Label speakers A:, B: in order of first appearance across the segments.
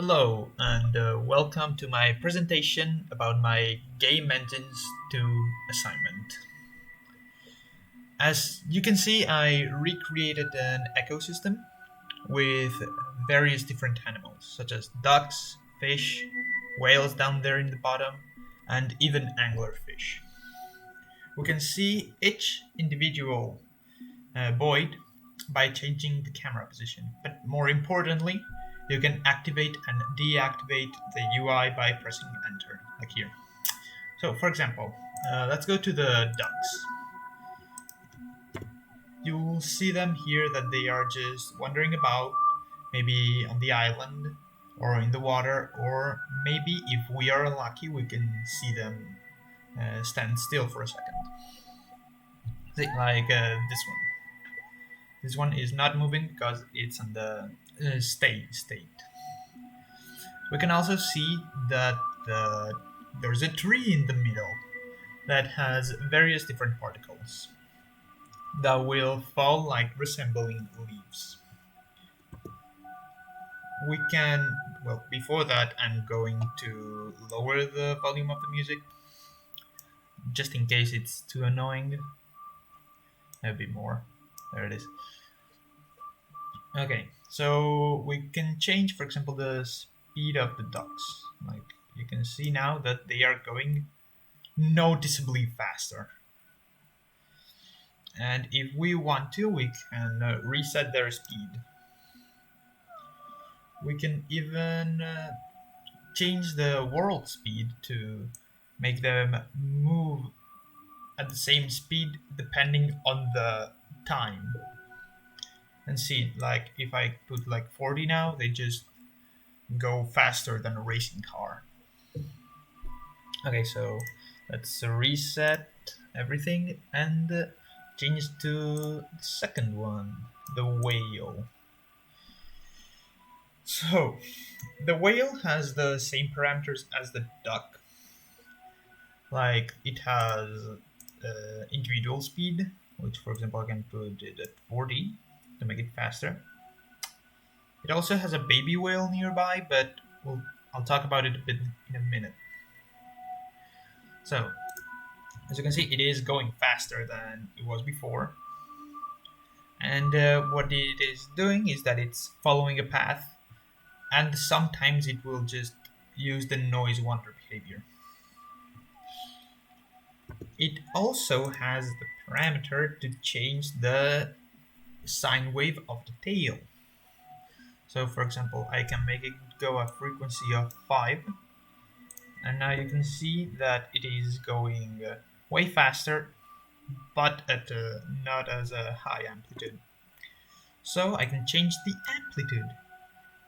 A: Hello, and welcome to my presentation about my Game Engines 2 assignment. As you can see, I recreated an ecosystem with various different animals, such as ducks, fish, whales down there in the bottom, and even anglerfish. We can see each individual Boid by changing the camera position. But more importantly, you can activate and deactivate the UI by pressing enter, like here. So, for example, let's go to the ducks. You'll see them here that they are just wandering about, maybe on the island or in the water, or maybe if we are lucky, we can see them stand still for a second. Like this one. This one is not moving because it's on the stay state. We can also see that there's a tree in the middle that has various different particles that will fall like resembling leaves. We can, well, before that, I'm going to lower the volume of the music just in case it's too annoying. A bit more. There it is. Okay, so we can change, for example, the speed of the ducks. Like you can see now that they are going noticeably faster. And if we want to, we can reset their speed. We can even change the world speed to make them move at the same speed depending on the time. And see, like if I put like 40 now, they just go faster than a racing car. Okay, so let's reset everything and change to the second one, the whale. So, the whale has the same parameters as the duck. Like, it has individual speed, which, for example, I can put it at 40 to make it faster. It also has a baby whale nearby, but I'll talk about it a bit in a minute. So, as you can see, it is going faster than it was before. And what it is doing is that it's following a path, and sometimes it will just use the noise wander behavior. It also has the parameter to change the sine wave of the tail. So for example, I can make it go a frequency of 5, and now you can see that it is going way faster, but at not as a high amplitude. So I can change the amplitude,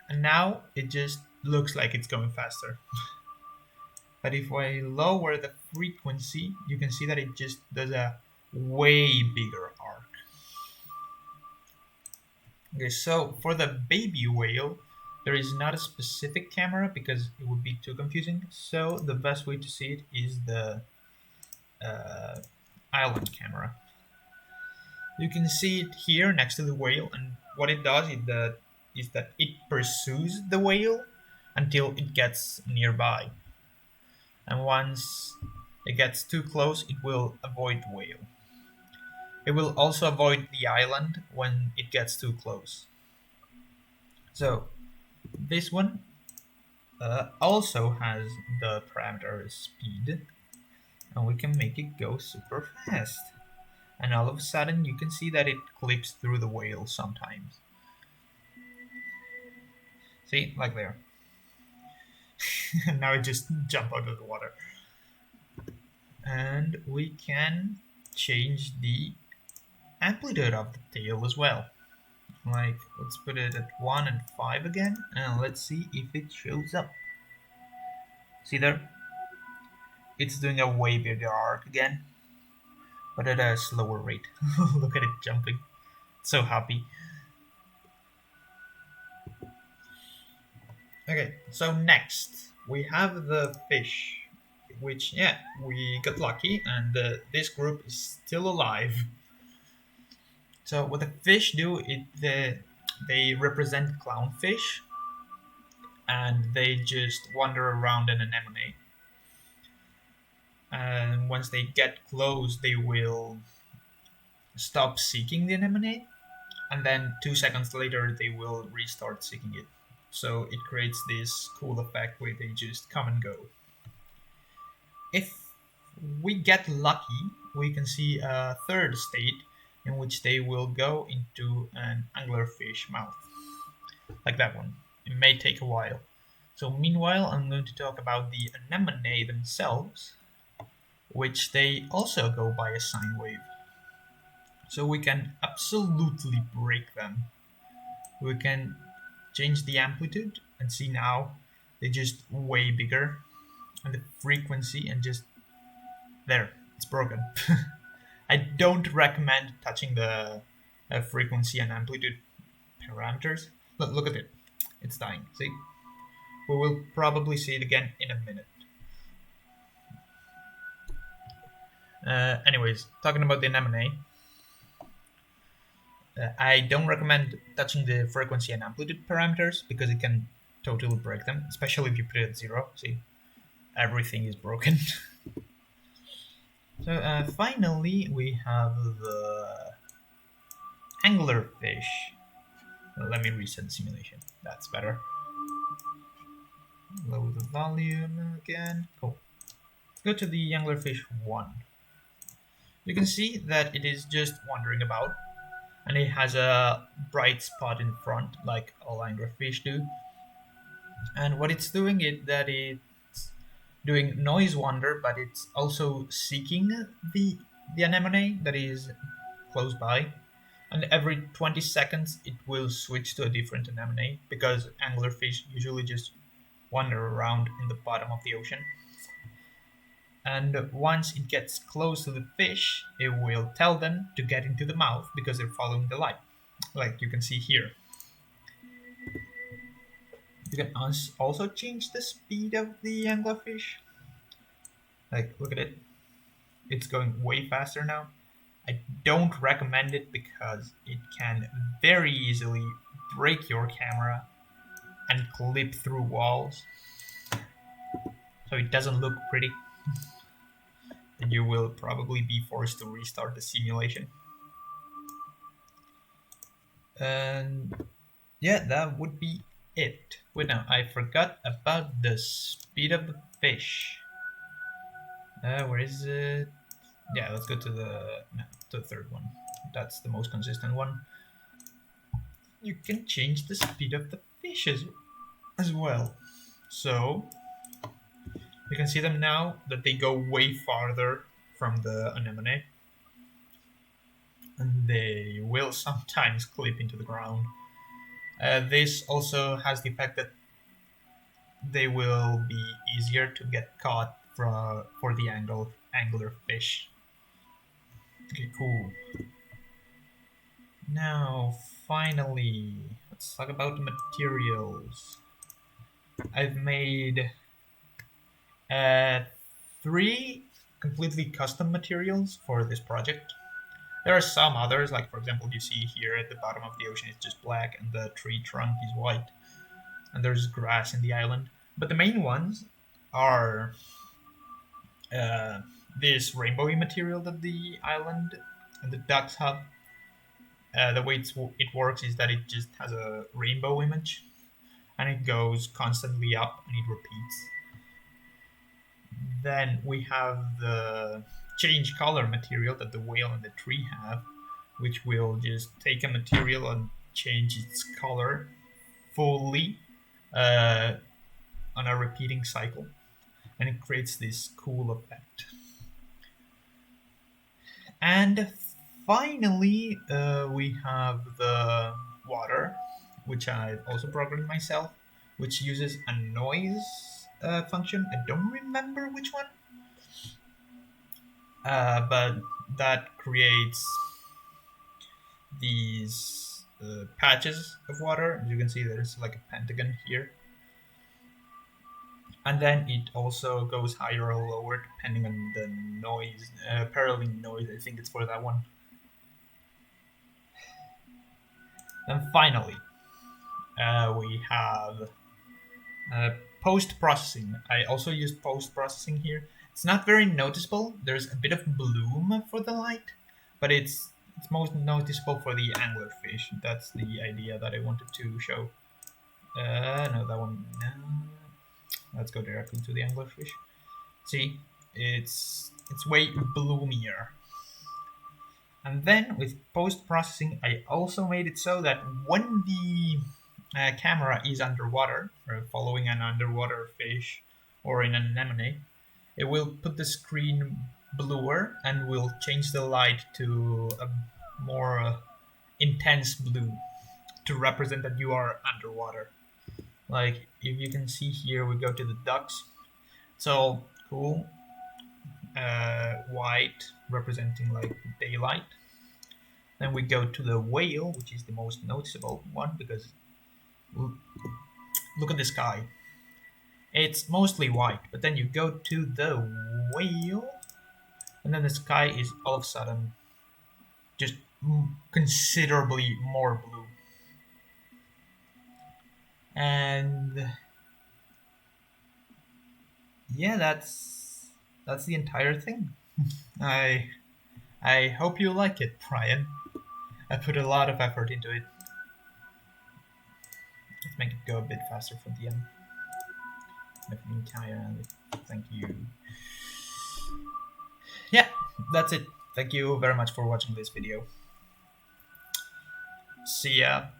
A: and now it just looks like it's going faster. But if I lower the frequency, you can see that it just does a way bigger arc. Okay, so for the baby whale, there is not a specific camera because it would be too confusing. So the best way to see it is the island camera. You can see it here next to the whale, and what it does is that it pursues the whale until it gets nearby. And once it gets too close, it will avoid the whale. It will also avoid the island when it gets too close. So this one also has the parameter speed, and we can make it go super fast. And all of a sudden you can see that it clips through the whale sometimes. See, like there. Now it just jump out of the water. And we can change the amplitude of the tail as well. Like, let's put it at 1 and 5 again, and let's see if it shows up. See there? It's doing a way bigger arc again, but at a slower rate. Look at it jumping. It's so happy. Okay, so next we have the fish, which, yeah, we got lucky, and this group is still alive. So what the fish do, they represent clownfish, and they just wander around an anemone. And once they get close, they will stop seeking the anemone, and then 2 seconds later, they will restart seeking it. So it creates this cool effect where they just come and go. If we get lucky, we can see a third state in which they will go into an anglerfish mouth, like that one. It may take a while. So meanwhile, I'm going to talk about the anemone themselves, which they also go by a sine wave. So we can absolutely break them. We can change the amplitude and see now they're just way bigger, and the frequency, and just there, it's broken. I don't recommend touching the frequency and amplitude parameters. Look at it, it's dying. See, we will probably see it again in a minute. Anyways, talking about the anemone, I don't recommend touching the frequency and amplitude parameters because it can totally break them, especially if you put it at 0. See, everything is broken. So finally, we have the anglerfish. Let me reset the simulation. That's better. Lower the volume again. Cool. Let's go to the anglerfish 1. You can see that it is just wandering about, and it has a bright spot in front, like all anglerfish do. And what it's doing is that it's doing noise wander, but it's also seeking the anemone that is close by. And every 20 seconds, it will switch to a different anemone because anglerfish usually just wander around in the bottom of the ocean. And once it gets close to the fish, it will tell them to get into the mouth because they're following the light, like you can see here. You can also change the speed of the anglerfish. Like, look at it. It's going way faster now. I don't recommend it because it can very easily break your camera and clip through walls. So it doesn't look pretty. And you will probably be forced to restart the simulation. And yeah, that would be it. Wait, now I forgot about the speed of the fish. Where is it? Yeah, let's go to the third one. That's the most consistent one. You can change the speed of the fishes as well. So you can see them now that they go way farther from the anemone, and they will sometimes clip into the ground. This also has the effect that they will be easier to get caught for the angler fish. Okay, cool. Now, finally, let's talk about the materials. I've made 3 completely custom materials for this project. There are some others, like for example, you see here at the bottom of the ocean it's just black and the tree trunk is white, and there's grass in the island. But the main ones are this rainbowy material that the island and the ducks have. The way it works is that it just has a rainbow image, and it goes constantly up and it repeats. Then we have the change color material that the whale and the tree have, which will just take a material and change its color fully on a repeating cycle, and it creates this cool effect. And finally, we have the water, which I've also programmed myself, which uses a noise function. I don't remember which one, but that creates these patches of water. As you can see, there's like a pentagon here. And then it also goes higher or lower depending on the noise, paralleling noise. I think it's for that one. And finally, we have Uh, Post-processing. I also used post-processing here. It's not very noticeable. There's a bit of bloom for the light, but it's most noticeable for the anglerfish. That's the idea that I wanted to show. No, that one. No. Let's go directly to the anglerfish. See, it's way bloomier. And then with post-processing, I also made it so that when the camera is underwater, or following an underwater fish, or in an anemone, it will put the screen bluer and will change the light to a more intense blue to represent that you are underwater. Like if you can see here, we go to the ducks. So cool, white representing like daylight. Then we go to the whale, which is the most noticeable one because look at the sky. It's mostly white, but then you go to the whale, and then the sky is all of a sudden just considerably more blue. And yeah, that's the entire thing. I I hope you like it, Brian. I put a lot of effort into it. Let's make it go a bit faster for the end. Thank you. Yeah, that's it. Thank you very much for watching this video. See ya.